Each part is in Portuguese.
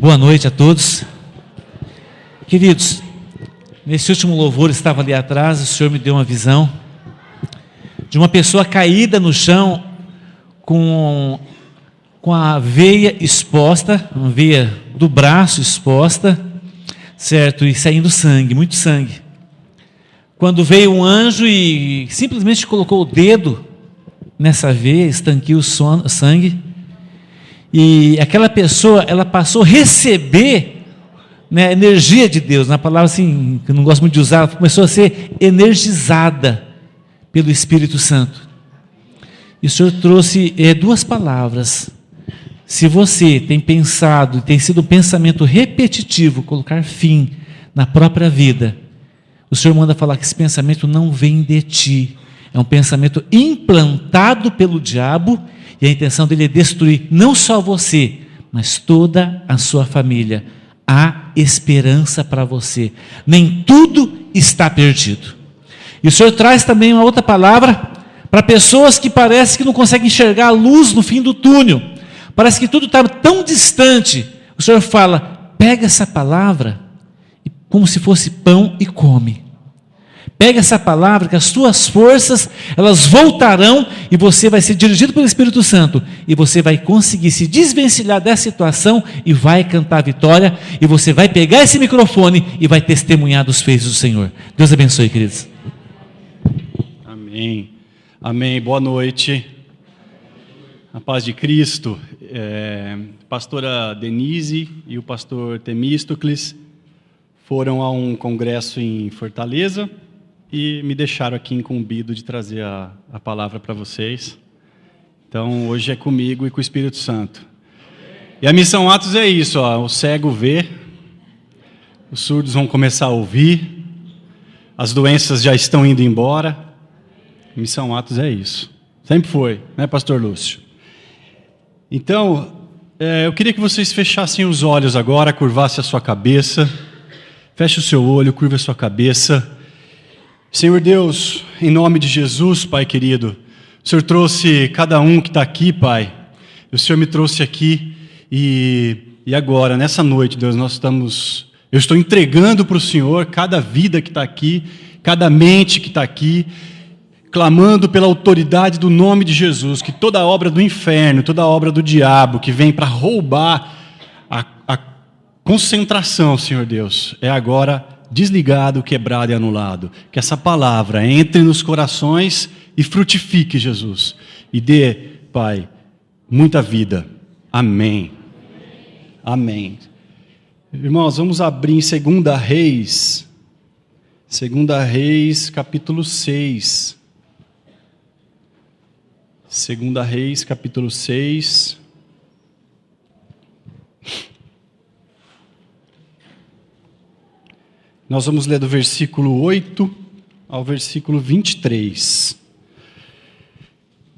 Boa noite a todos. Queridos, nesse último louvor estava ali atrás, o Senhor me deu uma visão de uma pessoa caída no chão com a veia exposta, uma veia do braço exposta, certo? E saindo sangue, muito sangue. Quando veio um anjo e simplesmente colocou o dedo nessa veia, estanqueou o sangue, e aquela pessoa, ela passou a receber, né, a energia de Deus. Na palavra assim, que eu não gosto muito de usar, ela começou a ser energizada pelo Espírito Santo. E o Senhor trouxe duas palavras. Se você tem pensado, tem sido um pensamento repetitivo, colocar fim na própria vida, o Senhor manda falar que esse pensamento não vem de ti. É um pensamento implantado pelo diabo, e a intenção dele é destruir não só você, mas toda a sua família. Há esperança para você. Nem tudo está perdido. E o Senhor traz também uma outra palavra para pessoas que parece que não conseguem enxergar a luz no fim do túnel. Parece que tudo está tão distante. O Senhor fala, pega essa palavra como se fosse pão e come. Pega essa palavra que as tuas forças, elas voltarão e você vai ser dirigido pelo Espírito Santo e você vai conseguir se desvencilhar dessa situação e vai cantar a vitória e você vai pegar esse microfone e vai testemunhar dos feitos do Senhor. Deus abençoe, queridos. Amém. Amém. Boa noite. A paz de Cristo. Pastora Denise e o pastor Temístocles foram a um congresso em Fortaleza e me deixaram aqui incumbido de trazer a palavra para vocês. Então, hoje é comigo e com o Espírito Santo. E a missão Atos é isso, ó, o cego vê, os surdos vão começar a ouvir, as doenças já estão indo embora. A missão Atos é isso. Sempre foi, né, pastor Lúcio? Então, eu queria que vocês fechassem os olhos agora, curvassem a sua cabeça. Feche o seu olho, curva a sua cabeça. Senhor Deus, em nome de Jesus, Pai querido, o Senhor trouxe cada um que está aqui, Pai. O Senhor me trouxe aqui e agora, nessa noite, Deus, eu estou entregando para o Senhor cada vida que está aqui, cada mente que está aqui, clamando pela autoridade do nome de Jesus, que toda obra do inferno, toda obra do diabo que vem para roubar a concentração, Senhor Deus, é agora desligado, quebrado e anulado. Que essa palavra entre nos corações e frutifique, Jesus. E dê, Pai, muita vida. Amém. Amém. Irmãos, vamos abrir em 2 Reis. 2 Reis, capítulo 6. 2 Reis, capítulo 6. Nós vamos ler do versículo 8 ao versículo 23.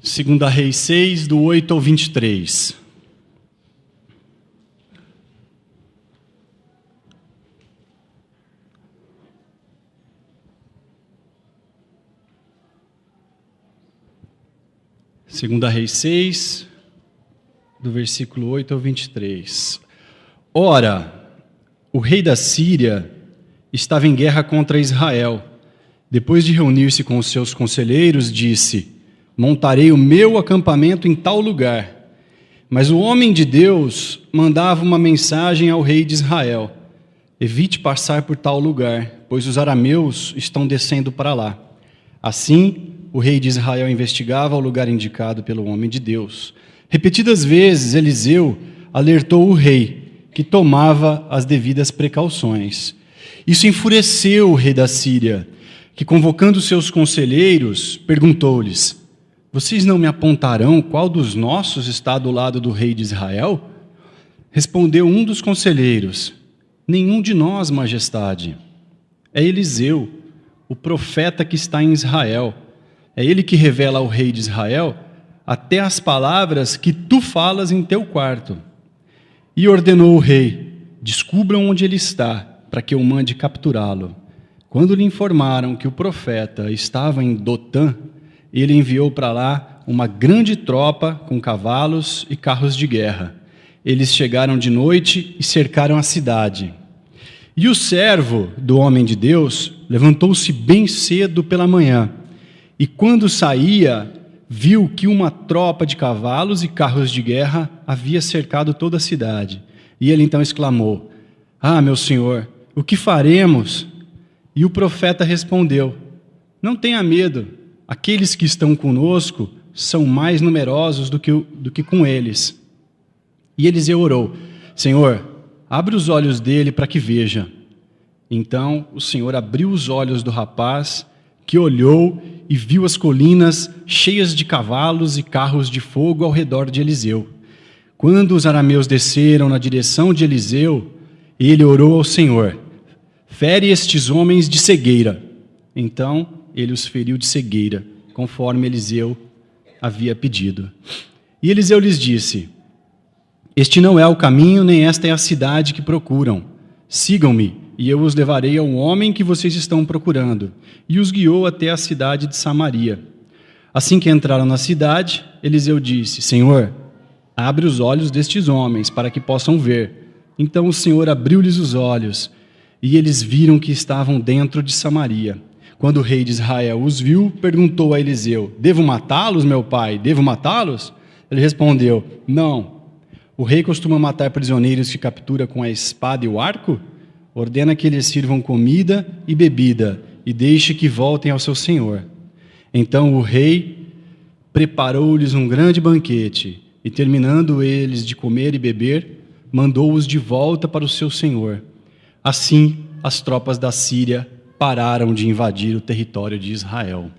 2 Reis 6, do 8 ao 23. Segunda Reis 6, do versículo 8 ao 23. Ora, o rei da Síria estava em guerra contra Israel. Depois de reunir-se com os seus conselheiros, disse: montarei o meu acampamento em tal lugar. Mas o homem de Deus mandava uma mensagem ao rei de Israel: evite passar por tal lugar, pois os arameus estão descendo para lá. Assim, o rei de Israel investigava o lugar indicado pelo homem de Deus. Repetidas vezes, Eliseu alertou o rei, que tomava as devidas precauções. Isso enfureceu o rei da Síria, que, convocando seus conselheiros, perguntou-lhes: vocês não me apontarão qual dos nossos está do lado do rei de Israel? Respondeu um dos conselheiros: nenhum de nós, majestade. É Eliseu, o profeta que está em Israel. É ele que revela ao rei de Israel até as palavras que tu falas em teu quarto. E ordenou o rei: descubram onde ele está, para que eu mande capturá-lo. Quando lhe informaram que o profeta estava em Dotã, ele enviou para lá uma grande tropa com cavalos e carros de guerra. eles chegaram de noite e cercaram a cidade. E o servo do homem de Deus levantou-se bem cedo pela manhã, e quando saía, viu que uma tropa de cavalos e carros de guerra havia cercado toda a cidade. E ele então exclamou: "Ah, meu senhor, o que faremos?" E o profeta respondeu: "Não tenha medo, aqueles que estão conosco são mais numerosos do que com eles." E Eliseu orou: "Senhor, abre os olhos dele para que veja." Então o Senhor abriu os olhos do rapaz, que olhou e viu as colinas cheias de cavalos e carros de fogo ao redor de Eliseu. Quando os arameus desceram na direção de Eliseu, ele orou ao Senhor: "Fere estes homens de cegueira." Então ele os feriu de cegueira, conforme Eliseu havia pedido. E Eliseu lhes disse: "Este não é o caminho, nem esta é a cidade que procuram. Sigam-me, e eu os levarei ao homem que vocês estão procurando." E os guiou até a cidade de Samaria. Assim que entraram na cidade, Eliseu disse: "Senhor, abre os olhos destes homens, para que possam ver." Então o Senhor abriu-lhes os olhos, e eles viram que estavam dentro de Samaria. Quando o rei de Israel os viu, perguntou a Eliseu: "Devo matá-los, meu pai? Devo matá-los?" Ele respondeu: "Não. O rei costuma matar prisioneiros que captura com a espada e o arco? Ordena que eles sirvam comida e bebida, e deixe que voltem ao seu senhor." Então o rei preparou-lhes um grande banquete, e terminando eles de comer e beber, mandou-os de volta para o seu senhor. Assim, as tropas da Síria pararam de invadir o território de Israel.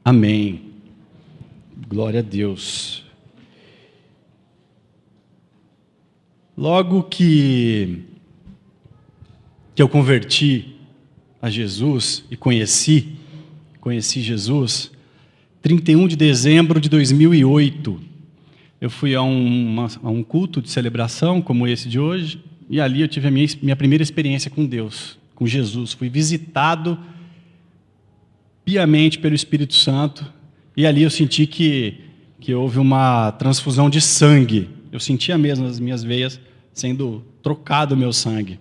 Amém. Glória a Deus. Logo que eu converti a Jesus e conheci Jesus, 31 de dezembro de 2008, eu fui a um culto de celebração como esse de hoje, e ali eu tive a minha primeira experiência com Deus, com Jesus. Fui visitado piamente pelo Espírito Santo, e ali eu senti que houve uma transfusão de sangue. Eu sentia mesmo nas minhas veias sendo trocado o meu sangue.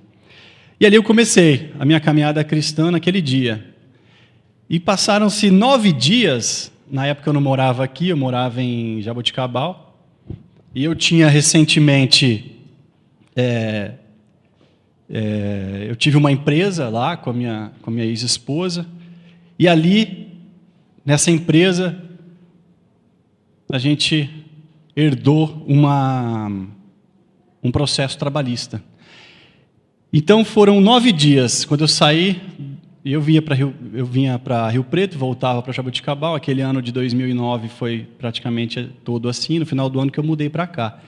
E ali eu comecei a minha caminhada cristã naquele dia. E passaram-se 9 dias, na época eu não morava aqui, eu morava em Jaboticabal, e eu tinha recentemente, eu tive uma empresa lá com a minha ex-esposa, e ali, nessa empresa, a gente herdou um processo trabalhista. Então foram 9 dias, quando eu saí, eu vinha para Rio Preto, voltava para Jaboticabal. Aquele ano de 2009 foi praticamente todo assim, no final do ano que eu mudei para cá.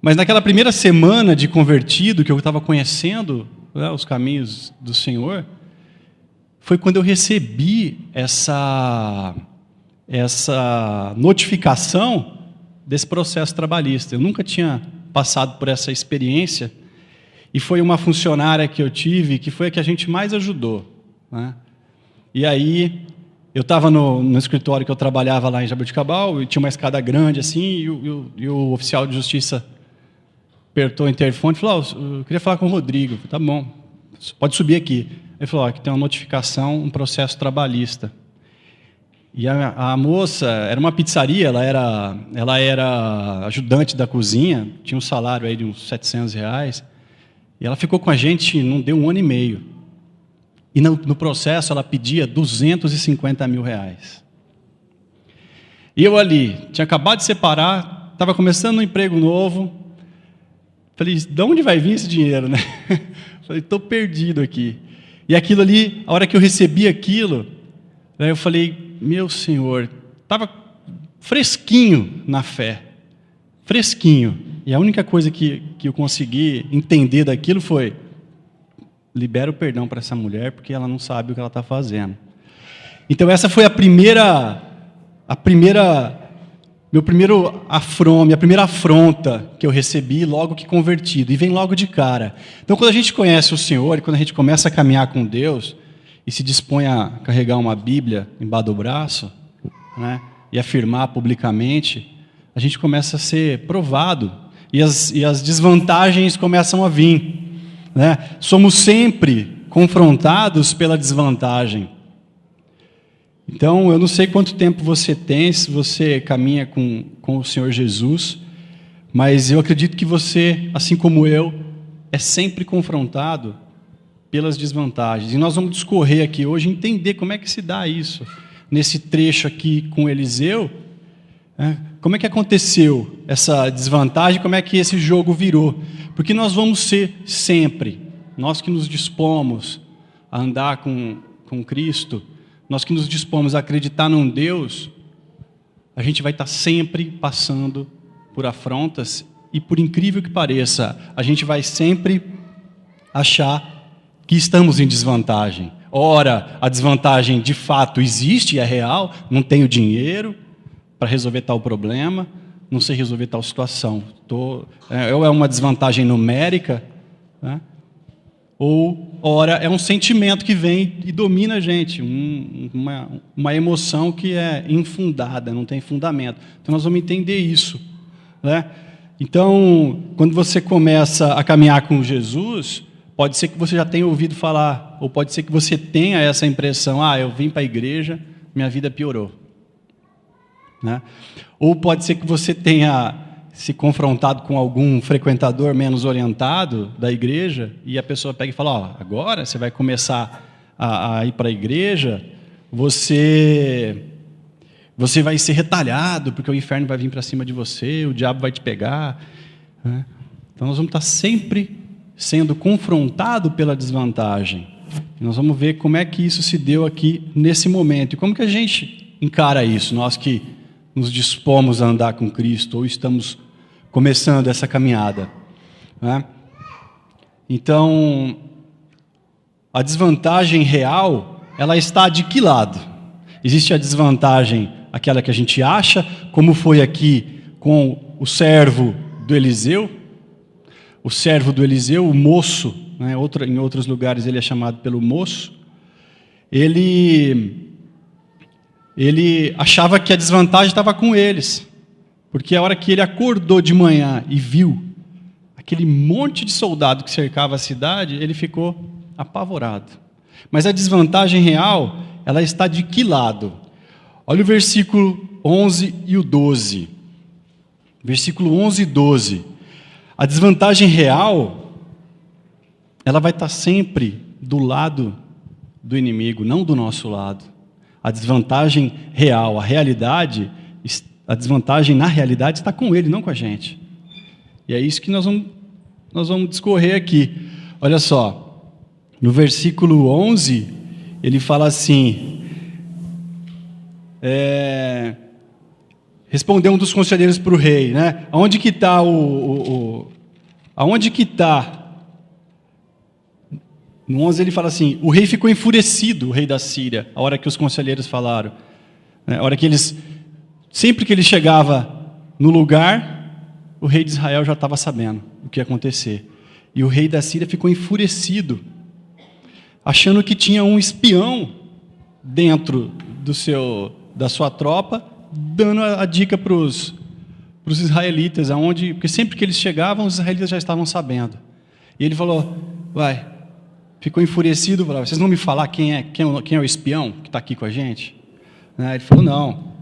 Mas naquela primeira semana de convertido, que eu estava conhecendo, né, os caminhos do Senhor, foi quando eu recebi essa notificação desse processo trabalhista. Eu nunca tinha passado por essa experiência, e foi uma funcionária que eu tive, que foi a que a gente mais ajudou, né? E aí, eu estava no escritório que eu trabalhava lá em Jaboticabal, e tinha uma escada grande assim, e o oficial de justiça apertou o interfone e falou: eu queria falar com o Rodrigo. Eu falei: tá bom, pode subir aqui. Ele falou: aqui tem uma notificação, um processo trabalhista. E a moça, era uma pizzaria, ela era ajudante da cozinha, tinha um salário aí de uns R$700, e ela ficou com a gente, não deu 1 ano e meio. E no processo ela pedia R$250 mil. E eu ali, tinha acabado de separar, estava começando um emprego novo. Falei: de onde vai vir esse dinheiro, né? Falei: estou perdido aqui. E aquilo ali, a hora que eu recebi aquilo, né, eu falei: meu Senhor, estava fresquinho na fé, fresquinho. E a única coisa que eu consegui entender daquilo foi: libera o perdão para essa mulher, porque ela não sabe o que ela está fazendo. Então essa foi minha primeira afronta que eu recebi logo que convertido, e vem logo de cara. Então, quando a gente conhece o Senhor, e quando a gente começa a caminhar com Deus, e se dispõe a carregar uma Bíblia embaixo do braço, né, e afirmar publicamente, a gente começa a ser provado. e as desvantagens começam a vir, né? Somos sempre confrontados pela desvantagem. Então, eu não sei quanto tempo você tem, se você caminha com o Senhor Jesus, mas eu acredito que você, assim como eu, é sempre confrontado pelas desvantagens. E nós vamos discorrer aqui hoje, entender como é que se dá isso. Nesse trecho aqui com Eliseu, né? Como é que aconteceu essa desvantagem, como é que esse jogo virou? Porque nós vamos ser sempre, nós que nos dispomos a andar com Cristo, nós que nos dispomos a acreditar num Deus, a gente vai estar sempre passando por afrontas e, por incrível que pareça, a gente vai sempre achar que estamos em desvantagem. Ora, a desvantagem de fato existe, é real, não tenho dinheiro para resolver tal problema, não sei resolver tal situação. Ou é uma desvantagem numérica, né? Ou, ora, é um sentimento que vem e domina a gente, uma emoção que é infundada, não tem fundamento. Então, nós vamos entender isso, né? Então, quando você começa a caminhar com Jesus, pode ser que você já tenha ouvido falar, ou pode ser que você tenha essa impressão, eu vim para a igreja, minha vida piorou, né? Ou pode ser que você tenha se confrontado com algum frequentador menos orientado da igreja, e a pessoa pega e fala, agora você vai começar a ir para a igreja, você vai ser retalhado, porque o inferno vai vir para cima de você, o diabo vai te pegar, né? Então nós vamos estar sempre sendo confrontado pela desvantagem. E nós vamos ver como é que isso se deu aqui nesse momento, e como que a gente encara isso, nós que nos dispomos a andar com Cristo, ou estamos começando essa caminhada, né? Então, a desvantagem real, ela está de que lado? Existe a desvantagem, aquela que a gente acha, como foi aqui com o servo do Eliseu. O servo do Eliseu, o moço, né? Em outros lugares ele é chamado pelo moço. Ele achava que a desvantagem estava com eles, porque a hora que ele acordou de manhã e viu aquele monte de soldado que cercava a cidade, ele ficou apavorado. Mas a desvantagem real, ela está de que lado? Olha o versículo 11 e o 12. Versículo 11 e 12. A desvantagem real, ela vai estar sempre do lado do inimigo, não do nosso lado. A desvantagem real, a desvantagem na realidade está com ele, não com a gente. E é isso que nós vamos discorrer aqui. Olha só, no versículo 11, ele fala assim, respondeu um dos conselheiros para o rei, né? Aonde que está aonde que está? No 11 ele fala assim, o rei ficou enfurecido, o rei da Síria, a hora que os conselheiros falaram, né? A hora que sempre que ele chegava no lugar, o rei de Israel já estava sabendo o que ia acontecer. E o rei da Síria ficou enfurecido, achando que tinha um espião dentro da sua tropa, dando a dica para os israelitas, porque sempre que eles chegavam, os israelitas já estavam sabendo. E ele falou, ficou enfurecido, falou, vocês não me falar quem é o espião que está aqui com a gente? Ele falou,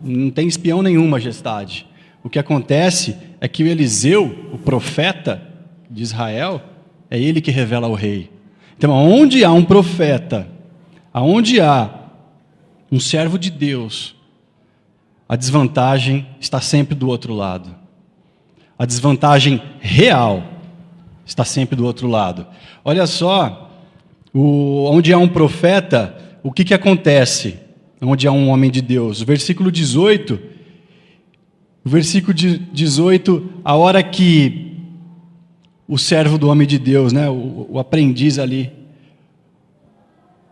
não tem espião nenhum, majestade. O que acontece é que o Eliseu, o profeta de Israel, é ele que revela ao rei. Então, onde há um profeta, aonde há um servo de Deus, a desvantagem está sempre do outro lado. A desvantagem real está sempre do outro lado. Olha só, onde há um profeta, o que acontece? Onde há um homem de Deus. O versículo 18, a hora que o servo do homem de Deus, né, o aprendiz ali,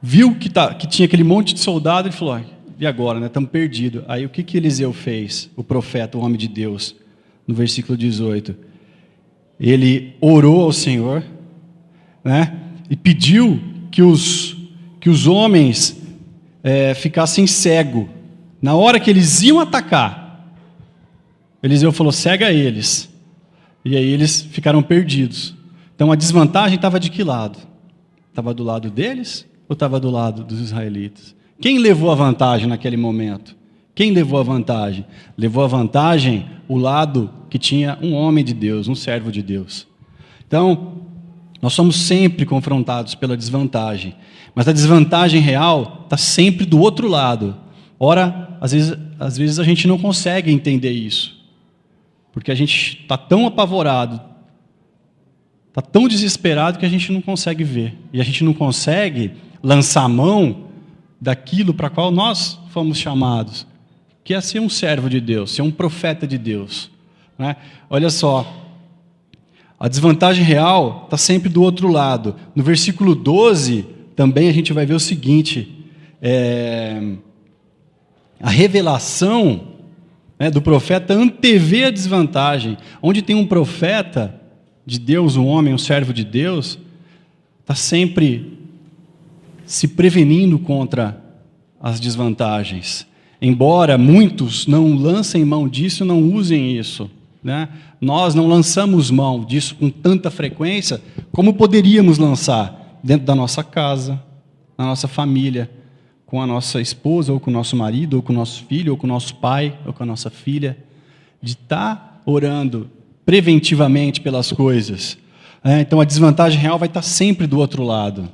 viu que tinha aquele monte de soldado, ele falou, e agora, né, estamos perdidos. Aí o que Eliseu fez, o profeta, o homem de Deus, no versículo 18? Ele orou ao Senhor, né, e pediu que os homens ficassem cegos. Na hora que eles iam atacar, Eliseu falou, cega eles. E aí eles ficaram perdidos. Então a desvantagem estava de que lado? Estava do lado deles ou estava do lado dos israelitas? Quem levou a vantagem naquele momento? Quem levou a vantagem? Levou a vantagem o lado que tinha um homem de Deus, um servo de Deus. Então, nós somos sempre confrontados pela desvantagem, mas a desvantagem real está sempre do outro lado. Ora, às vezes a gente não consegue entender isso, porque a gente está tão apavorado, está tão desesperado que a gente não consegue ver, e a gente não consegue lançar a mão daquilo para qual nós fomos chamados, que é ser um servo de Deus, ser um profeta de Deus, né? Olha só, a desvantagem real está sempre do outro lado. No versículo 12, também a gente vai ver o seguinte, a revelação, né, do profeta antevê a desvantagem. Onde tem um profeta de Deus, um homem, um servo de Deus, está sempre se prevenindo contra as desvantagens. Embora muitos não lancem mão disso, não usem isso, né? Nós não lançamos mão disso com tanta frequência como poderíamos lançar dentro da nossa casa, na nossa família, com a nossa esposa, ou com o nosso marido, ou com o nosso filho, ou com o nosso pai, ou com a nossa filha, de estar orando preventivamente pelas coisas. Então a desvantagem real vai estar sempre do outro lado,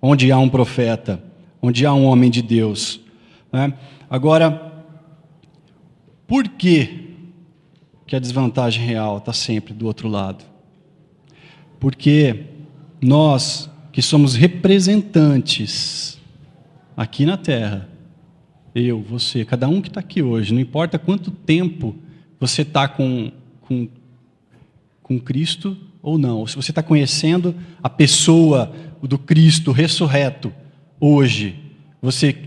onde há um profeta, onde há um homem de Deus. Agora, por que a desvantagem real está sempre do outro lado? Porque nós, que somos representantes aqui na terra, eu, você, cada um que está aqui hoje, não importa quanto tempo você está com Cristo ou não, ou se você está conhecendo a pessoa do Cristo ressurreto hoje,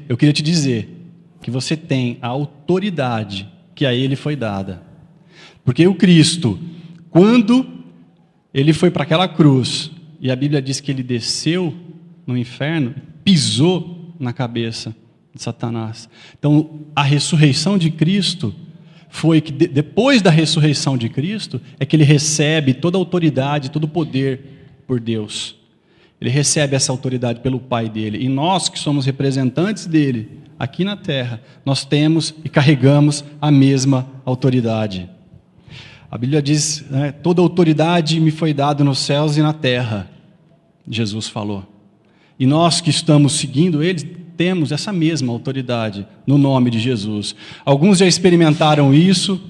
eu queria te dizer que você tem a autoridade que a Ele foi dada. Porque o Cristo, quando Ele foi para aquela cruz, e a Bíblia diz que Ele desceu no inferno, pisou na cabeça de Satanás. Então, a ressurreição de Cristo foi que, depois da ressurreição de Cristo, é que Ele recebe toda a autoridade, todo o poder por Deus. Ele recebe essa autoridade pelo Pai dele. E nós, que somos representantes dele, aqui na terra, nós temos e carregamos a mesma autoridade. A Bíblia diz, né, toda autoridade me foi dada nos céus e na terra, Jesus falou. E nós que estamos seguindo Ele, temos essa mesma autoridade no nome de Jesus. Alguns já experimentaram isso,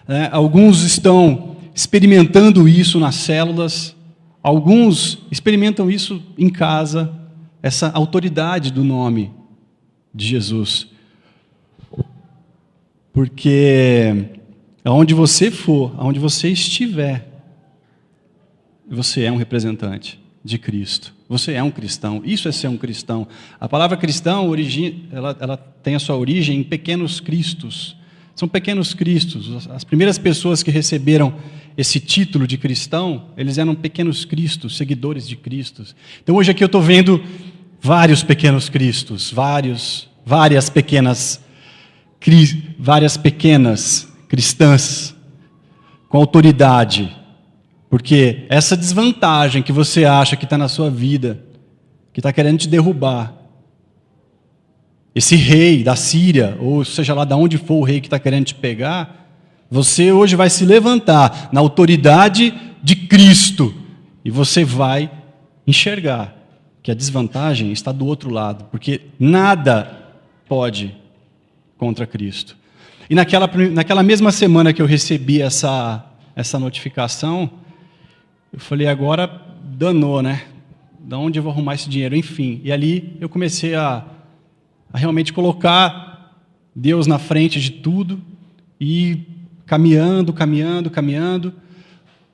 né, alguns estão experimentando isso nas células, alguns experimentam isso em casa, essa autoridade do nome de Jesus. Porque aonde você for, aonde você estiver, você é um representante de Cristo. Você é um cristão. Isso é ser um cristão. A palavra cristão, ela tem a sua origem em pequenos cristos. São pequenos cristos. As primeiras pessoas que receberam esse título de cristão, eles eram pequenos cristos, seguidores de Cristo. Então hoje aqui eu estou vendo vários pequenos cristos, várias pequenas cristãs com autoridade, porque essa desvantagem que você acha que está na sua vida, que está querendo te derrubar, esse rei da Síria, ou seja lá de onde for o rei que está querendo te pegar, você hoje vai se levantar na autoridade de Cristo, e você vai enxergar que a desvantagem está do outro lado, porque nada pode contra Cristo. E naquela mesma semana que eu recebi essa notificação, eu falei, agora danou, né? Da onde eu vou arrumar esse dinheiro? Enfim, e ali eu comecei a realmente colocar Deus na frente de tudo, e caminhando.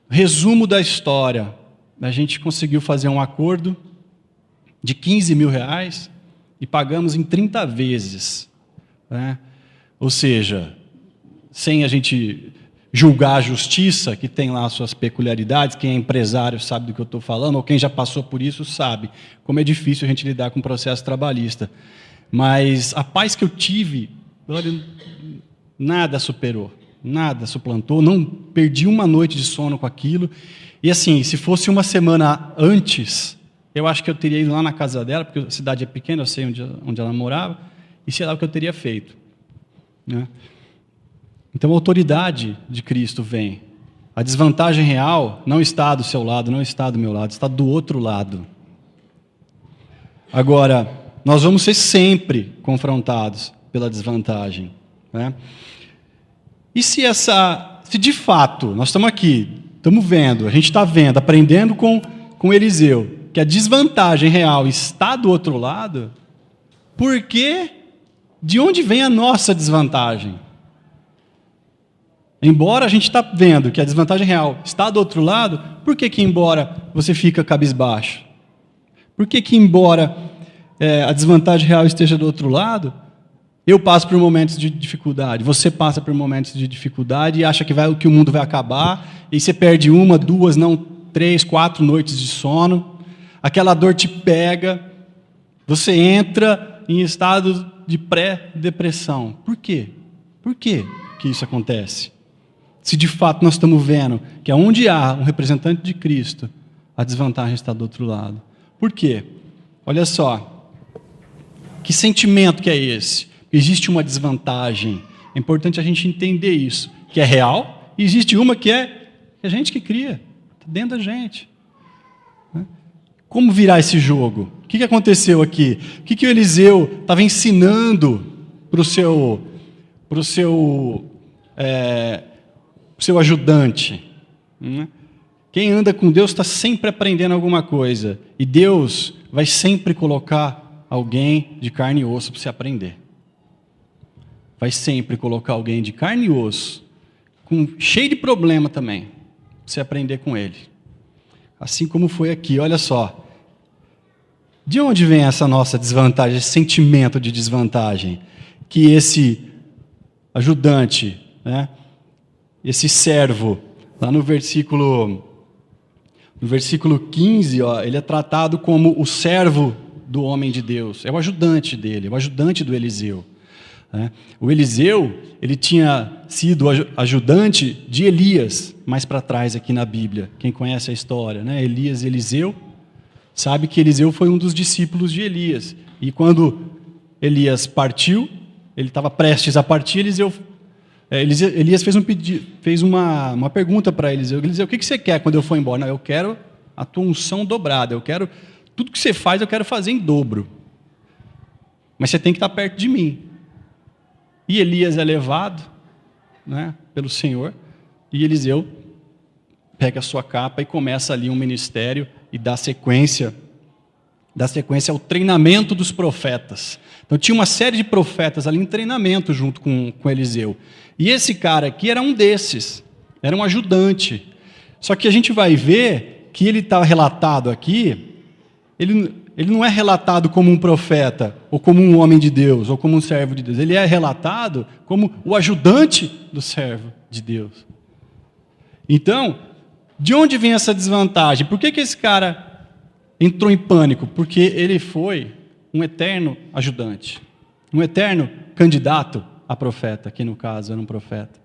Resumo da história, a gente conseguiu fazer um acordo de R$15 mil e pagamos em 30 vezes, né? Ou seja, sem a gente julgar a justiça, que tem lá as suas peculiaridades, quem é empresário sabe do que eu estou falando, ou quem já passou por isso sabe como é difícil a gente lidar com o processo trabalhista. Mas a paz que eu tive, olha, nada superou, nada suplantou, não perdi uma noite de sono com aquilo. E assim, se fosse uma semana antes, eu acho que eu teria ido lá na casa dela, porque a cidade é pequena, eu sei onde ela morava, e sei lá o que eu teria feito. Né? Então a autoridade de Cristo vem. A desvantagem real não está do seu lado, não está do meu lado, está do outro lado. Agora, nós vamos ser sempre confrontados pela desvantagem. Né? E se de fato, nós estamos aqui, estamos vendo, a gente está vendo, aprendendo com Eliseu, que a desvantagem real está do outro lado, por que, de onde vem a nossa desvantagem? Embora a gente está vendo que a desvantagem real está do outro lado, por que embora você fica cabisbaixo? Por que embora a desvantagem real esteja do outro lado, eu passo por momentos de dificuldade, você passa por momentos de dificuldade e acha que o mundo vai acabar, e você perde 1, 2, não 3, 4 noites de sono, aquela dor te pega, você entra em estado de pré-depressão. Por quê? Por que isso acontece? Se de fato nós estamos vendo que onde há um representante de Cristo, a desvantagem está do outro lado. Por quê? Olha só, que sentimento que é esse? Existe uma desvantagem, é importante a gente entender isso, que é real, e existe uma que é a gente que cria, está dentro da gente. Como virar esse jogo? O que aconteceu aqui? O que o Eliseu estava ensinando para o seu ajudante? Quem anda com Deus está sempre aprendendo alguma coisa. E Deus vai sempre colocar alguém de carne e osso para você aprender. Vai sempre colocar alguém de carne e osso, cheio de problema também, para você aprender com ele. Assim como foi aqui, olha só. De onde vem essa nossa desvantagem, esse sentimento de desvantagem? Que esse ajudante, né, esse servo, lá no versículo 15, ele é tratado como o servo do homem de Deus. É o ajudante dele, é o ajudante do Eliseu. O Eliseu, ele tinha sido ajudante de Elias, mais para trás aqui na Bíblia. Quem conhece a história, né? Elias e Eliseu, sabe que Eliseu foi um dos discípulos de Elias. E quando Elias partiu, ele estava prestes a partir, Elias fez uma pergunta para Eliseu. Eliseu, o que você quer quando eu for embora? Não, eu quero a tua unção dobrada, tudo que você faz eu quero fazer em dobro. Mas você tem que estar perto de mim. E Elias é levado, né, pelo Senhor, e Eliseu pega a sua capa e começa ali um ministério e dá sequência ao treinamento dos profetas. Então tinha uma série de profetas ali em treinamento junto com Eliseu. E esse cara aqui era um desses, era um ajudante. Só que a gente vai ver que ele está relatado aqui, ele não é relatado como um profeta, ou como um homem de Deus, ou como um servo de Deus. Ele é relatado como o ajudante do servo de Deus. Então, de onde vem essa desvantagem? Por que esse cara entrou em pânico? Porque ele foi um eterno ajudante, um eterno candidato a profeta, que no caso era um profeta.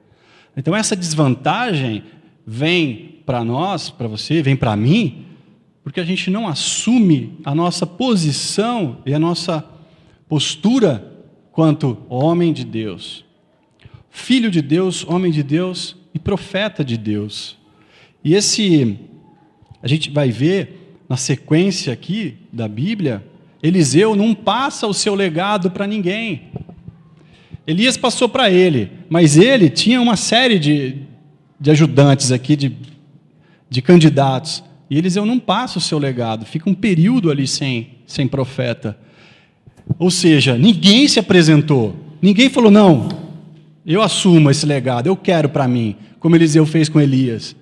Então essa desvantagem vem para nós, para você, vem para mim, porque a gente não assume a nossa posição e a nossa postura quanto homem de Deus, filho de Deus, homem de Deus e profeta de Deus. E a gente vai ver na sequência aqui da Bíblia, Eliseu não passa o seu legado para ninguém. Elias passou para ele, mas ele tinha uma série de ajudantes aqui, de candidatos. E Eliseu não passa o seu legado, fica um período ali sem profeta. Ou seja, ninguém se apresentou, ninguém falou, não, eu assumo esse legado, eu quero para mim, como Eliseu fez com Elias.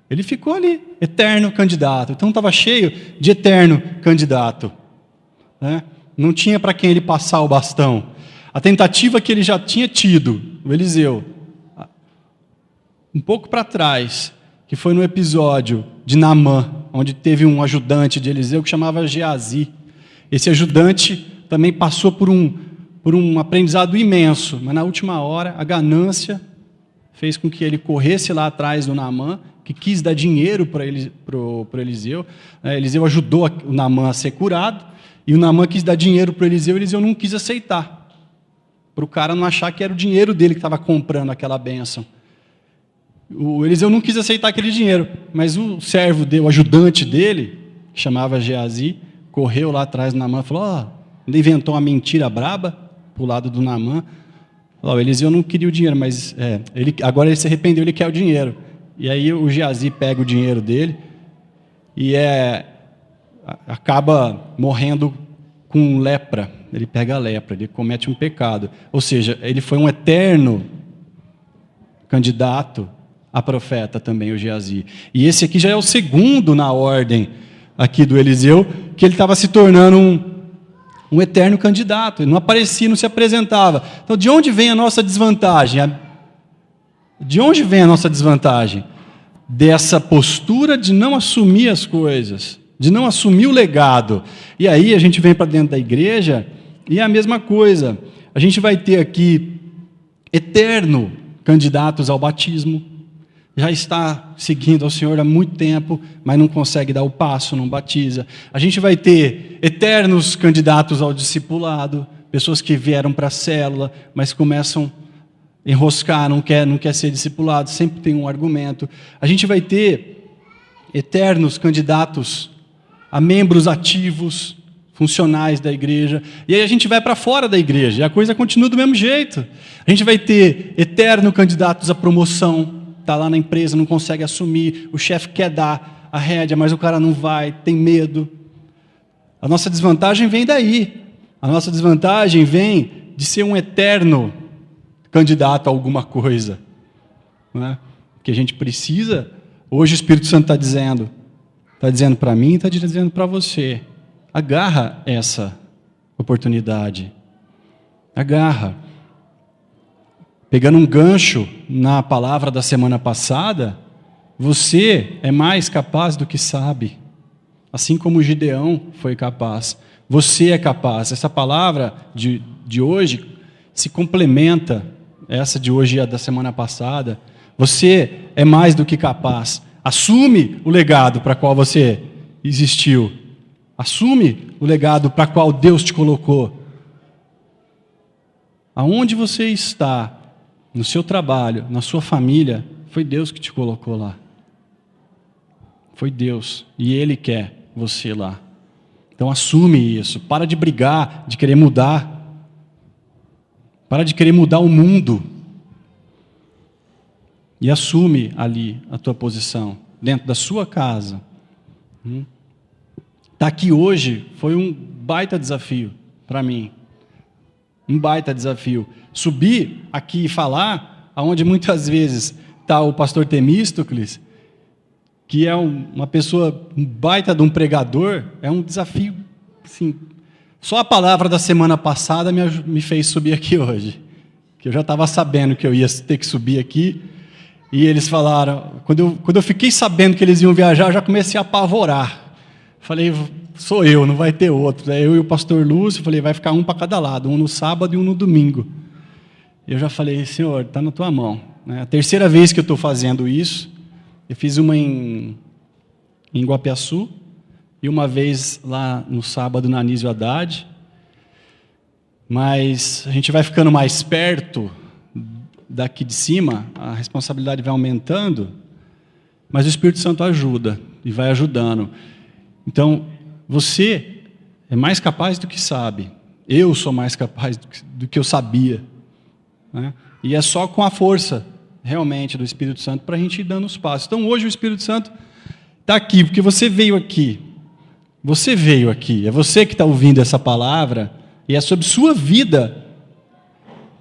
Ele ficou ali, eterno candidato. Então estava cheio de eterno candidato. Né? Não tinha para quem ele passar o bastão. A tentativa que ele já tinha tido, o Eliseu, um pouco para trás, que foi no episódio de Naamã, onde teve um ajudante de Eliseu que chamava Geazi. Esse ajudante também passou por um aprendizado imenso, mas na última hora a ganância fez com que ele corresse lá atrás do Naamã, que quis dar dinheiro para o Eliseu. Eliseu ajudou o Naamã a ser curado, e o Naamã quis dar dinheiro para o Eliseu não quis aceitar, para o cara não achar que era o dinheiro dele que estava comprando aquela bênção. O Eliseu não quis aceitar aquele dinheiro, mas o servo dele, o ajudante dele, que chamava Geazi, correu lá atrás do Naamã e falou, ele inventou uma mentira braba para o lado do Naamã. O Eliseu não queria o dinheiro, mas agora ele se arrependeu, ele quer o dinheiro. E aí o Geazi pega o dinheiro dele e acaba morrendo com lepra. Ele pega a lepra, ele comete um pecado. Ou seja, ele foi um eterno candidato a profeta também, o Geazi. E esse aqui já é o segundo na ordem aqui do Eliseu, que ele estava se tornando um eterno candidato. Ele não aparecia, não se apresentava. Então, de onde vem a nossa desvantagem? De onde vem a nossa desvantagem? Dessa postura de não assumir as coisas, de não assumir o legado. E aí a gente vem para dentro da igreja e é a mesma coisa. A gente vai ter aqui eterno candidatos ao batismo, já está seguindo ao Senhor há muito tempo, mas não consegue dar o passo, não batiza. A gente vai ter eternos candidatos ao discipulado, pessoas que vieram para a célula, mas começam a enroscar, não quer ser discipulado, sempre tem um argumento. A gente vai ter eternos candidatos a membros ativos, funcionais da igreja, e aí a gente vai para fora da igreja, e a coisa continua do mesmo jeito. A gente vai ter eternos candidatos à promoção, está lá na empresa, não consegue assumir, o chefe quer dar a rédea, mas o cara não vai, tem medo. A nossa desvantagem vem daí. A nossa desvantagem vem de ser um eterno candidato a alguma coisa. Não é? Que a gente precisa, hoje o Espírito Santo está dizendo para mim, está dizendo para você, agarra essa oportunidade. Agarra. Pegando um gancho na palavra da semana passada, você é mais capaz do que sabe. Assim como Gideão foi capaz. Você é capaz. Essa palavra de hoje se complementa, essa de hoje e a da semana passada. Você é mais do que capaz. Assume o legado para qual você existiu. Assume o legado para qual Deus te colocou. Aonde você está, no seu trabalho, na sua família, foi Deus que te colocou lá. Foi Deus. E Ele quer você lá. Então assume isso. Para de brigar, de querer mudar. Para de querer mudar o mundo. E assume ali a tua posição, dentro da sua casa. Estar aqui hoje foi um baita desafio para mim. Um baita desafio. Subir aqui e falar, onde muitas vezes está o pastor Temístocles, que é uma pessoa, um baita de um pregador, é um desafio, assim, só a palavra da semana passada me fez subir aqui hoje, que eu já estava sabendo que eu ia ter que subir aqui, e eles falaram, quando eu fiquei sabendo que eles iam viajar, eu já comecei a apavorar, falei, sou eu, não vai ter outro, eu e o pastor Lúcio, falei, vai ficar um para cada lado, um no sábado e um no domingo. Eu já falei, Senhor, está na tua mão. A terceira vez que eu estou fazendo isso, eu fiz uma em Guapiaçu, e uma vez lá no sábado na Anísio Haddad, mas a gente vai ficando mais perto daqui de cima, a responsabilidade vai aumentando, mas o Espírito Santo ajuda, e vai ajudando. Então, você é mais capaz do que sabe, eu sou mais capaz do que eu sabia, né? E é só com a força, realmente, do Espírito Santo, para a gente ir dando os passos. Então, hoje o Espírito Santo está aqui, porque você veio aqui. Você veio aqui, é você que está ouvindo essa palavra, e é sobre sua vida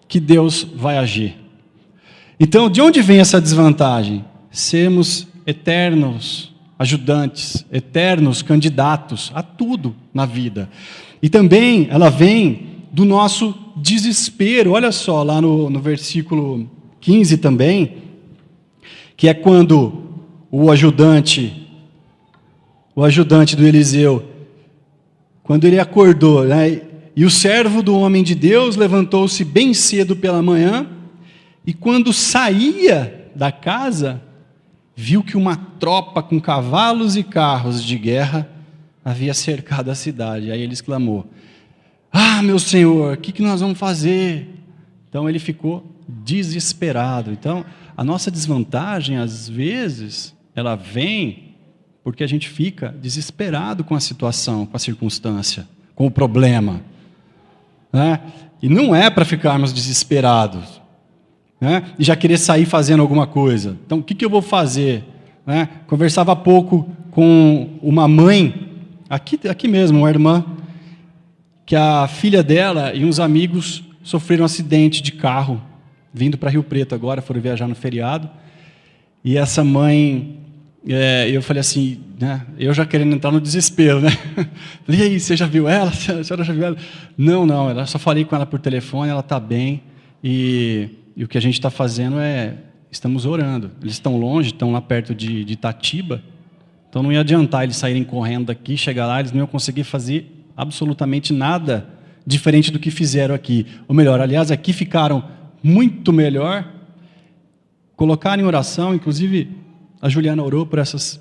que Deus vai agir. Então, de onde vem essa desvantagem? Sermos eternos ajudantes, eternos candidatos a tudo na vida. E também ela vem do nosso desespero. Olha só, lá no versículo 15 também, que é quando o ajudante do Eliseu, quando ele acordou, né, e o servo do homem de Deus levantou-se bem cedo pela manhã E quando saía da casa, viu que uma tropa com cavalos e carros de guerra havia cercado a cidade. Aí ele exclamou: "Ah, meu senhor, o que nós vamos fazer?" Então ele ficou desesperado. Então, a nossa desvantagem, às vezes, ela vem porque a gente fica desesperado com a situação, com a circunstância, com o problema, né? E não é para ficarmos desesperados, né? E já querer sair fazendo alguma coisa. Então, o que eu vou fazer? Né? Conversava há pouco com uma mãe, aqui mesmo, uma irmã, que a filha dela e uns amigos sofreram um acidente de carro, vindo para Rio Preto agora, foram viajar no feriado. E essa mãe, eu falei assim, né, eu já querendo entrar no desespero, né? Falei: "E aí, você já viu ela? A senhora já viu ela?" Não, eu só falei com ela por telefone, ela está bem. E o que a gente está fazendo estamos orando. Eles estão longe, estão lá perto de Itatiba, então não ia adiantar eles saírem correndo daqui, chegar lá, eles não iam conseguir fazer absolutamente nada diferente do que fizeram aqui. Ou melhor, aliás, aqui ficaram muito melhor. Colocaram em oração, inclusive a Juliana orou por essas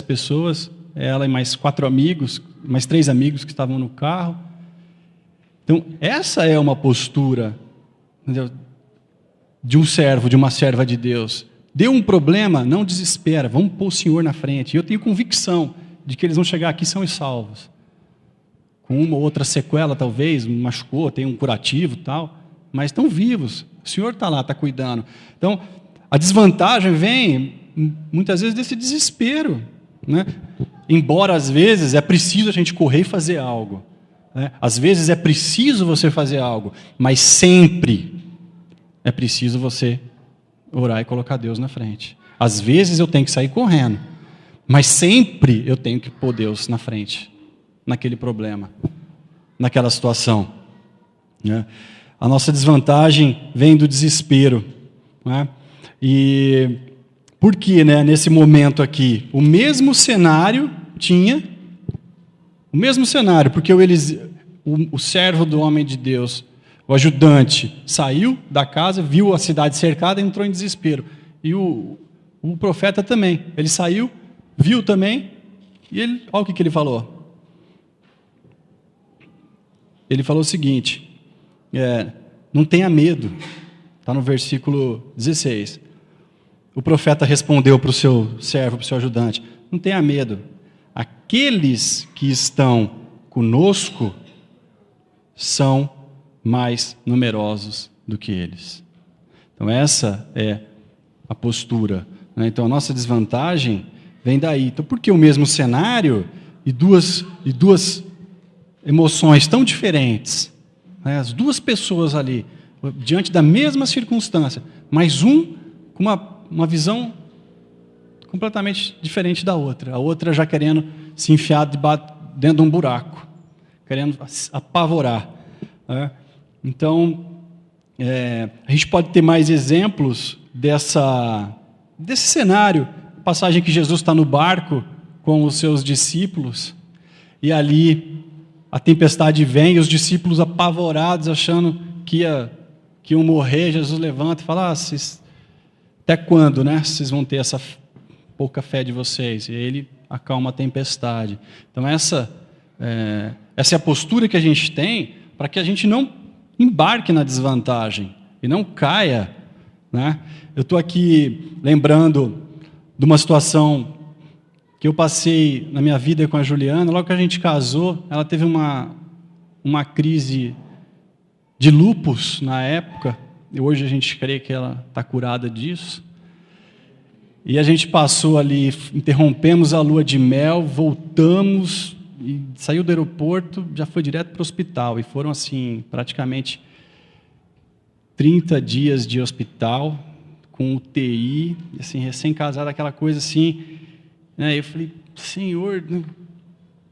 pessoas, ela e mais 4 amigos, mais 3 amigos que estavam no carro. Então, essa é uma postura, entendeu, de um servo, de uma serva de Deus. Deu um problema, não desespera, vamos pôr o Senhor na frente. E eu tenho convicção de que eles vão chegar aqui são e salvos. Com uma ou outra sequela, talvez, machucou, tem um curativo e tal, mas estão vivos. O Senhor está lá, está cuidando. Então, a desvantagem vem, muitas vezes, desse desespero, né? Embora, às vezes, é preciso a gente correr e fazer algo, né? Às vezes é preciso você fazer algo, mas sempre é preciso você orar e colocar Deus na frente. Às vezes eu tenho que sair correndo, mas sempre eu tenho que pôr Deus na frente, naquele problema, naquela situação, né? A nossa desvantagem vem do desespero, né? E por que, né, nesse momento aqui? O mesmo cenário porque o servo do homem de Deus, o ajudante, saiu da casa, viu a cidade cercada e entrou em desespero. E o profeta também, ele saiu, viu também, e olha o que ele falou. Ele falou o seguinte, não tenha medo, está no versículo 16. O profeta respondeu para o seu servo, para o seu ajudante: não tenha medo, aqueles que estão conosco são mais numerosos do que eles. Então essa é a postura, né? Então a nossa desvantagem vem daí. Então por que o mesmo cenário e duas emoções tão diferentes, né? As duas pessoas ali, diante da mesma circunstância, mas um com uma visão completamente diferente da outra. A outra já querendo se enfiar dentro de um buraco, querendo apavorar, né? Então, a gente pode ter mais exemplos desse cenário. Passagem que Jesus está no barco com os seus discípulos, e ali a tempestade vem, e os discípulos apavorados, achando que iam morrer. Jesus levanta e fala: até quando, né, vocês vão ter essa pouca fé de vocês? E ele acalma a tempestade. Então essa é a postura que a gente tem para que a gente não embarque na desvantagem e não caia, né? Eu estou aqui lembrando de uma situação que eu passei na minha vida com a Juliana. Logo que a gente casou, ela teve uma crise de lúpus na época, e hoje a gente crê que ela está curada disso. E a gente passou ali, interrompemos a lua de mel, voltamos, e saiu do aeroporto, já foi direto para o hospital. E foram, assim, praticamente 30 dias de hospital, com UTI, assim, recém-casado, aquela coisa assim, né? Eu falei: Senhor,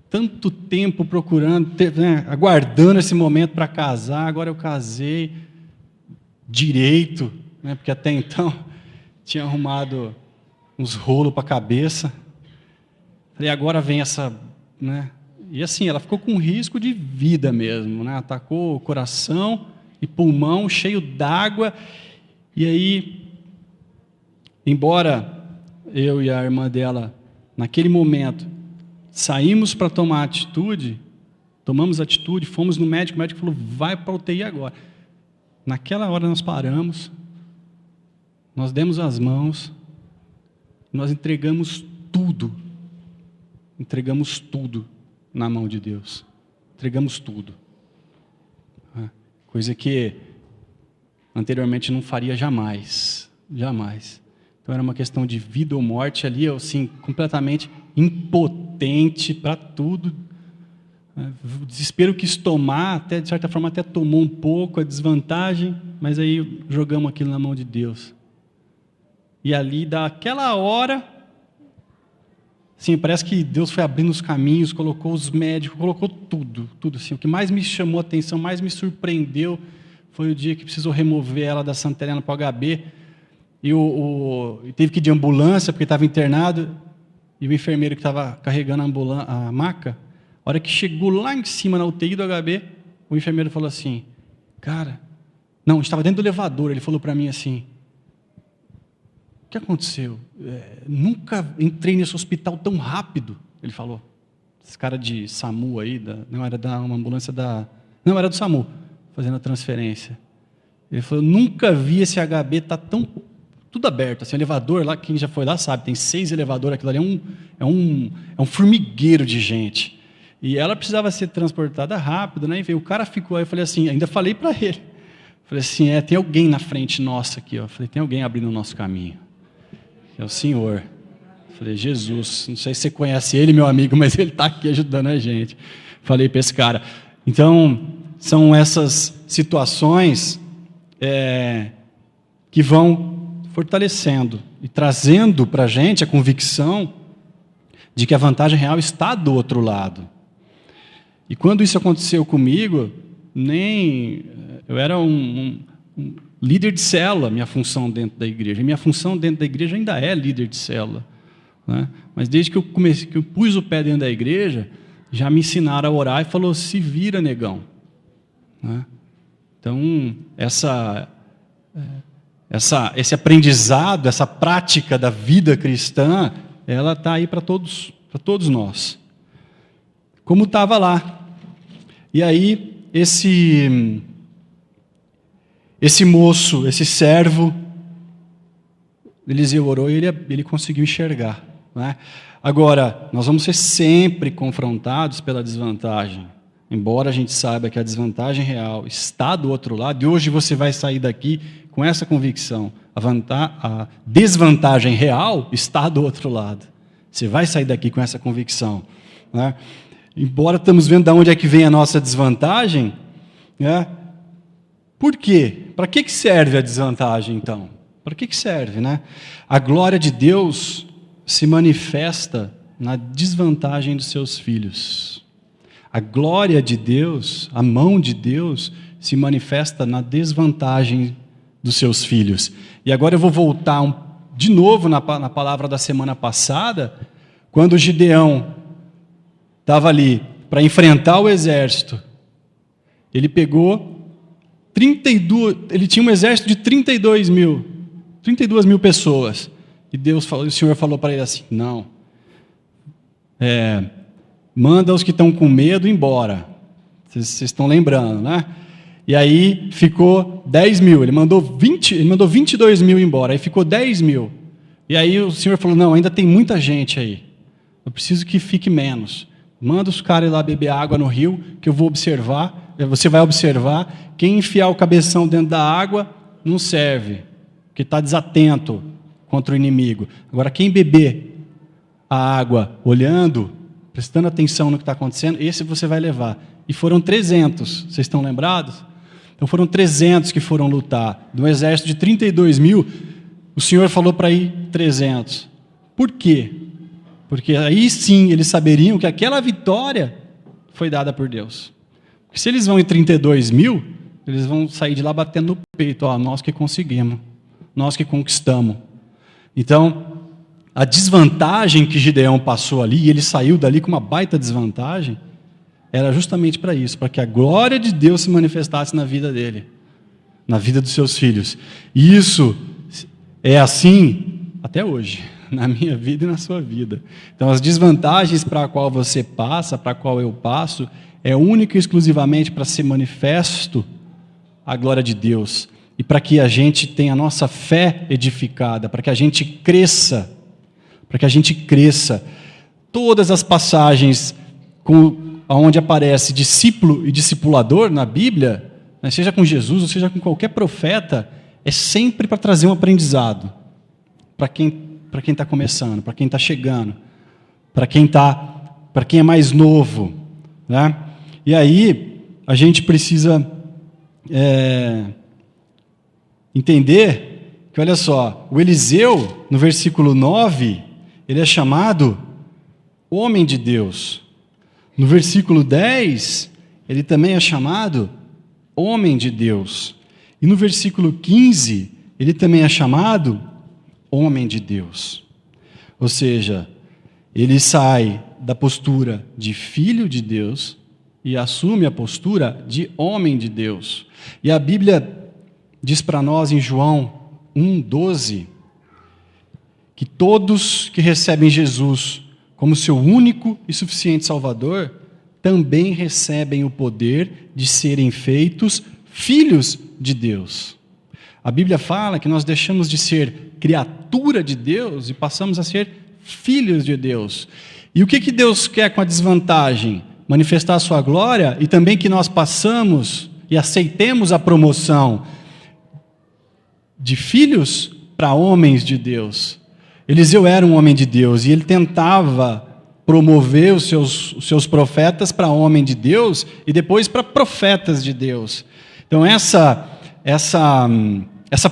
tanto tempo procurando, né, aguardando esse momento para casar, agora eu casei direito, né, porque até então tinha arrumado uns rolos para a cabeça. Falei: agora vem essa, né? E assim, ela ficou com risco de vida mesmo, né? Atacou o coração e pulmão cheio d'água, E aí, embora eu e a irmã dela, naquele momento, saímos para tomar atitude, tomamos atitude, fomos no médico, o médico falou, vai para a UTI agora. Naquela hora nós paramos, nós demos as mãos, nós entregamos tudo na mão de Deus, entregamos tudo, coisa que anteriormente não faria jamais. Então era uma questão de vida ou morte ali, eu assim, completamente impotente para tudo, o desespero quis tomar, até de certa forma até tomou um pouco a desvantagem, mas aí jogamos aquilo na mão de Deus. E ali, daquela hora, sim, parece que Deus foi abrindo os caminhos, colocou os médicos, colocou tudo assim. O que mais me chamou a atenção, mais me surpreendeu, foi o dia que precisou remover ela da Santa Helena para o HB, e teve que ir de ambulância, porque estava internado, e o enfermeiro que estava carregando a maca, a hora que chegou lá em cima na UTI do HB, o enfermeiro falou assim, cara, não, estava dentro do elevador, ele falou para mim assim, o que aconteceu? Nunca entrei nesse hospital tão rápido, ele falou. Esse cara de SAMU aí, não era uma ambulância não, era do SAMU, fazendo a transferência. Ele falou, nunca vi esse HB estar tão tudo aberto, assim, o elevador lá, quem já foi lá sabe, tem 6 elevadores, aquilo ali é um formigueiro de gente. E ela precisava ser transportada rápido, né? E o cara ficou aí, eu falei assim, ainda falei para ele, falei assim, tem alguém na frente nossa aqui, ó. Falei, tem alguém abrindo o nosso caminho. É o Senhor. Falei, Jesus, não sei se você conhece ele, meu amigo, mas ele está aqui ajudando a gente. Falei para esse cara. Então, são essas situações que vão fortalecendo e trazendo para a gente a convicção de que a vantagem real está do outro lado. E quando isso aconteceu comigo, eu era um líder de célula, minha função dentro da igreja. E minha função dentro da igreja ainda é líder de célula, né? Mas desde que eu pus o pé dentro da igreja, já me ensinaram a orar e falou, se vira, negão, né? Então, esse aprendizado, essa prática da vida cristã, ela está aí para todos nós. Como estava lá. E aí, esse moço, esse servo, Eliseu orou e ele conseguiu enxergar, né? Agora, nós vamos ser sempre confrontados pela desvantagem, embora a gente saiba que a desvantagem real está do outro lado, e hoje você vai sair daqui com essa convicção, a desvantagem real está do outro lado, você vai sair daqui com essa convicção, né? Embora estamos vendo de onde é que vem a nossa desvantagem, né? Por quê? Para que serve a desvantagem, então? Para que serve, né? A glória de Deus se manifesta na desvantagem dos seus filhos. A glória de Deus, a mão de Deus, se manifesta na desvantagem dos seus filhos. E agora eu vou voltar de novo na palavra da semana passada, quando Gideão estava ali para enfrentar o exército. Ele pegou 32, ele tinha um exército de 32 mil pessoas. E o Senhor falou para ele assim, não, manda os que estão com medo embora. Vocês estão lembrando, né? E aí ficou 10 mil, ele mandou 22 mil embora, aí ficou 10 mil. E aí o Senhor falou, não, ainda tem muita gente aí, eu preciso que fique menos. Manda os caras ir lá beber água no rio, que eu vou observar, você vai observar, quem enfiar o cabeção dentro da água, não serve, porque está desatento contra o inimigo. Agora, quem beber a água olhando, prestando atenção no que está acontecendo, esse você vai levar. E foram 300, vocês estão lembrados? Então foram 300 que foram lutar. De um exército de 32 mil, o Senhor falou para ir 300. Por quê? Porque aí sim eles saberiam que aquela vitória foi dada por Deus. Porque se eles vão em 32 mil, eles vão sair de lá batendo no peito. Nós que conseguimos, nós que conquistamos. Então, a desvantagem que Gideão passou ali, e ele saiu dali com uma baita desvantagem, era justamente para isso, para que a glória de Deus se manifestasse na vida dele. na vida dos seus filhos. E isso é assim até hoje, na minha vida e na sua vida. Então, as desvantagens para a qual você passa, para a qual eu passo, é única e exclusivamente para ser manifesto a glória de Deus e para que a gente tenha a nossa fé edificada, para que a gente cresça, Todas as passagens onde aparece discípulo e discipulador na Bíblia, né, seja com Jesus ou seja com qualquer profeta, é sempre para trazer um aprendizado para quem está começando, para quem está chegando, para quem é mais novo, né? E aí a gente precisa entender que, olha só, o Eliseu, no versículo 9, ele é chamado homem de Deus. No versículo 10, ele também é chamado homem de Deus. E no versículo 15, ele também é chamado homem de Deus. Ou seja, ele sai da postura de filho de Deus e assume a postura de homem de Deus. E a Bíblia diz para nós em João 1,12, que todos que recebem Jesus como seu único e suficiente Salvador, também recebem o poder de serem feitos filhos de Deus. A Bíblia fala que nós deixamos de ser criatura de Deus e passamos a ser filhos de Deus. E o que Deus quer com a desvantagem? Manifestar a sua glória e também que nós passamos e aceitemos a promoção de filhos para homens de Deus. Eliseu era um homem de Deus e ele tentava promover os seus profetas para homem de Deus e depois para profetas de Deus. Então essa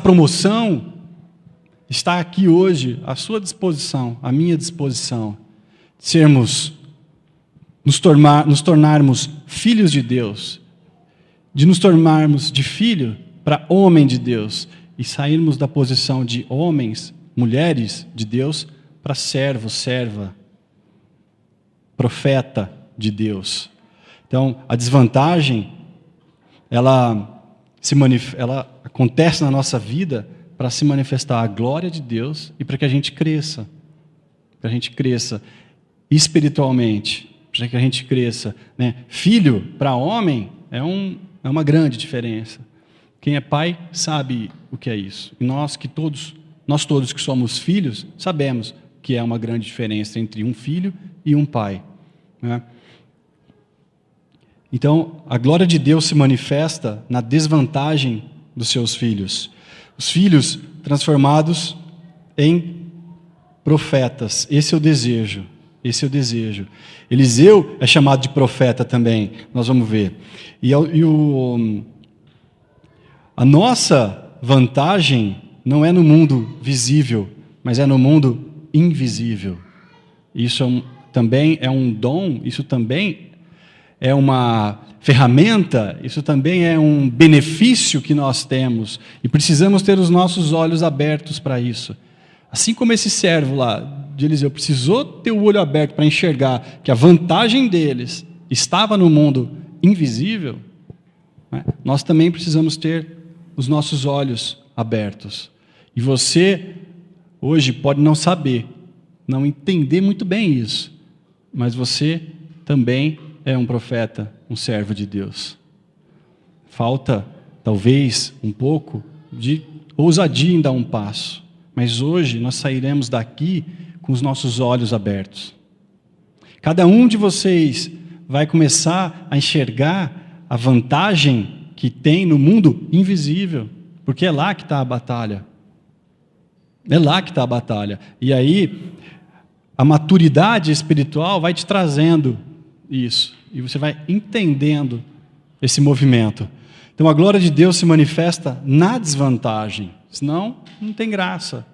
promoção está aqui hoje à sua disposição, à minha disposição, nos tornarmos filhos de Deus, de nos tornarmos de filho para homem de Deus e sairmos da posição de homens, mulheres de Deus, para servo, serva, profeta de Deus. Então, a desvantagem, ela acontece na nossa vida para se manifestar a glória de Deus e para que a gente cresça. Para a gente cresça espiritualmente, para que a gente cresça, né? Filho para homem é uma grande diferença. Quem é pai sabe o que é isso. E nós todos que somos filhos, sabemos que é uma grande diferença entre um filho e um pai, né? Então, a glória de Deus se manifesta na desvantagem dos seus filhos. Os filhos transformados em profetas. Esse é o desejo. Eliseu é chamado de profeta também, nós vamos ver. A nossa vantagem não é no mundo visível, mas é no mundo invisível. Isso também é um dom, isso também é uma ferramenta, isso também é um benefício que nós temos e precisamos ter os nossos olhos abertos para isso. Assim como esse servo lá de Eliseu precisou ter o olho aberto para enxergar que a vantagem deles estava no mundo invisível, né? Nós também precisamos ter os nossos olhos abertos. E você, hoje, pode não saber, não entender muito bem isso, mas você também é um profeta, um servo de Deus. Falta, talvez, um pouco de ousadia em dar um passo, mas hoje nós sairemos daqui com os nossos olhos abertos. Cada um de vocês vai começar a enxergar a vantagem que tem no mundo invisível, porque é lá que está a batalha. É lá que está a batalha. E aí, a maturidade espiritual vai te trazendo isso. E você vai entendendo esse movimento. Então, a glória de Deus se manifesta na desvantagem. Senão, não tem graça.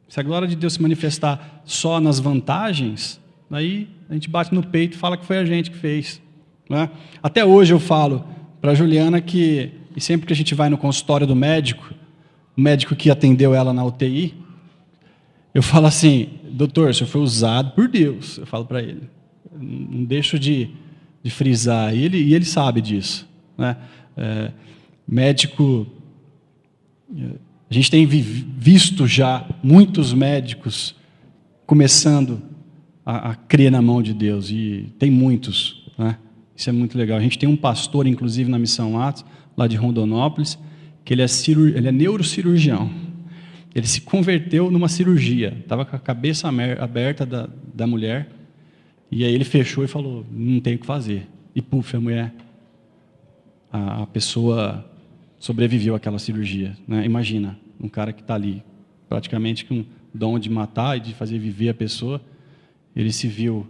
Se a glória de Deus se manifestar só nas vantagens, aí a gente bate no peito e fala que foi a gente que fez, né? Até hoje eu falo para a Juliana que, e sempre que a gente vai no consultório do médico, o médico que atendeu ela na UTI, eu falo assim: doutor, o senhor foi usado por Deus. Eu falo para ele. Não deixo de frisar. E ele sabe disso, né? Médico A gente tem visto já muitos médicos começando a crer na mão de Deus, e tem muitos, né? Isso é muito legal. A gente tem um pastor, inclusive, na Missão Atos, lá de Rondonópolis, que ele é neurocirurgião. Ele se converteu numa cirurgia, estava com a cabeça aberta da mulher, e aí ele fechou e falou, não tem o que fazer. E puf, a pessoa sobreviveu àquela cirurgia, né? Imagina, um cara que está ali, praticamente com o dom de matar e de fazer viver a pessoa, ele se viu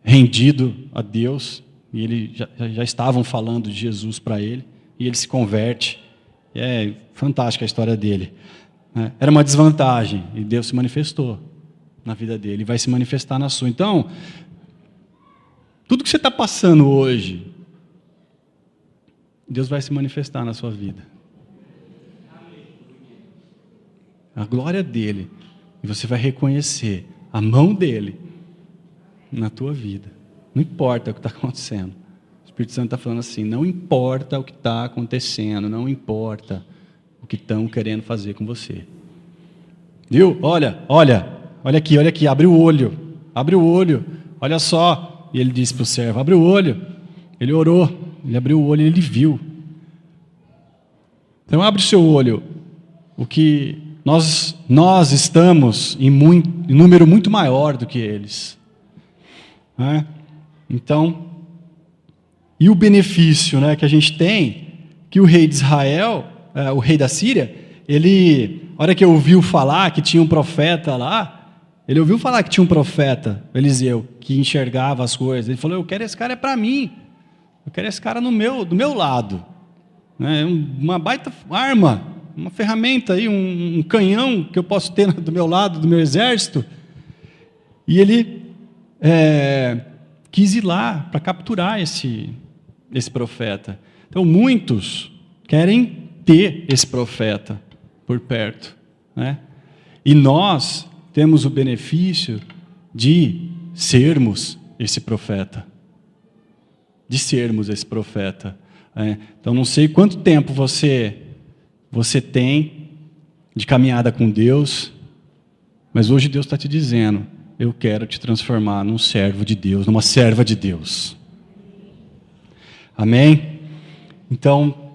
rendido a Deus, e ele já estavam falando de Jesus para ele, e ele se converte. E é fantástica a história dele. Era uma desvantagem, e Deus se manifestou na vida dele, e vai se manifestar na sua. Então, tudo que você está passando hoje, Deus vai se manifestar na sua vida. A glória dele, e você vai reconhecer a mão dele na tua vida. Não importa o que está acontecendo. O Espírito Santo está falando assim, não importa o que está acontecendo, não importa o que estão querendo fazer com você. Viu? Olha aqui, abre o olho, olha só. E ele disse para o servo, abre o olho. Ele orou, ele abriu o olho e ele viu. Então abre o seu olho. O que nós estamos em número muito maior do que eles. Então, e o benefício, né, que a gente tem, que o rei de Israel, o rei da Síria, ele, a hora que ouviu falar que tinha um profeta lá, ele ouviu falar que tinha um profeta, Eliseu, que enxergava as coisas. Ele falou, eu quero esse cara para mim. Eu quero esse cara do meu lado. Uma baita arma, uma ferramenta, aí, um canhão que eu posso ter do meu lado, do meu exército. E ele quis ir lá para capturar esse profeta. Então, muitos querem ter esse profeta por perto, né? E nós temos o benefício de sermos esse profeta. Então, não sei quanto tempo você tem de caminhada com Deus, mas hoje Deus está te dizendo, eu quero te transformar num servo de Deus, numa serva de Deus. Amém? Então,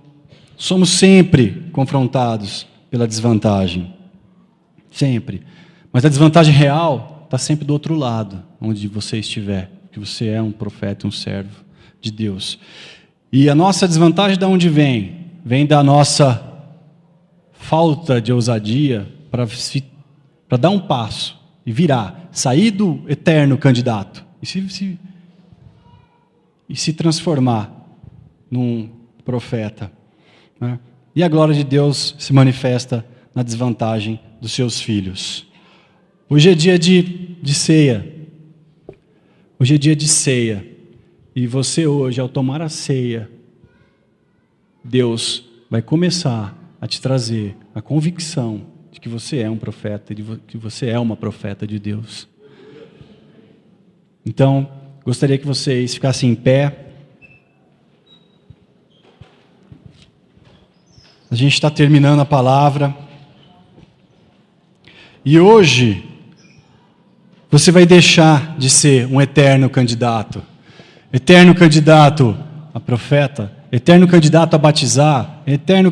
somos sempre confrontados pela desvantagem. Sempre. Mas a desvantagem real está sempre do outro lado, onde você estiver, porque você é um profeta, um servo de Deus. E a nossa desvantagem de onde vem? Vem da nossa falta de ousadia para dar um passo e virar, sair do eterno candidato e se transformar num profeta, né? E a glória de Deus se manifesta na desvantagem dos seus filhos. Hoje é dia de ceia. Hoje é dia de ceia. E você hoje, ao tomar a ceia, Deus vai começar a te trazer a convicção de que você é um profeta, de que você é uma profeta de Deus. Então, gostaria que vocês ficassem em pé. A gente está terminando a palavra. E hoje, você vai deixar de ser um eterno candidato a profeta, eterno candidato a batizar, eterno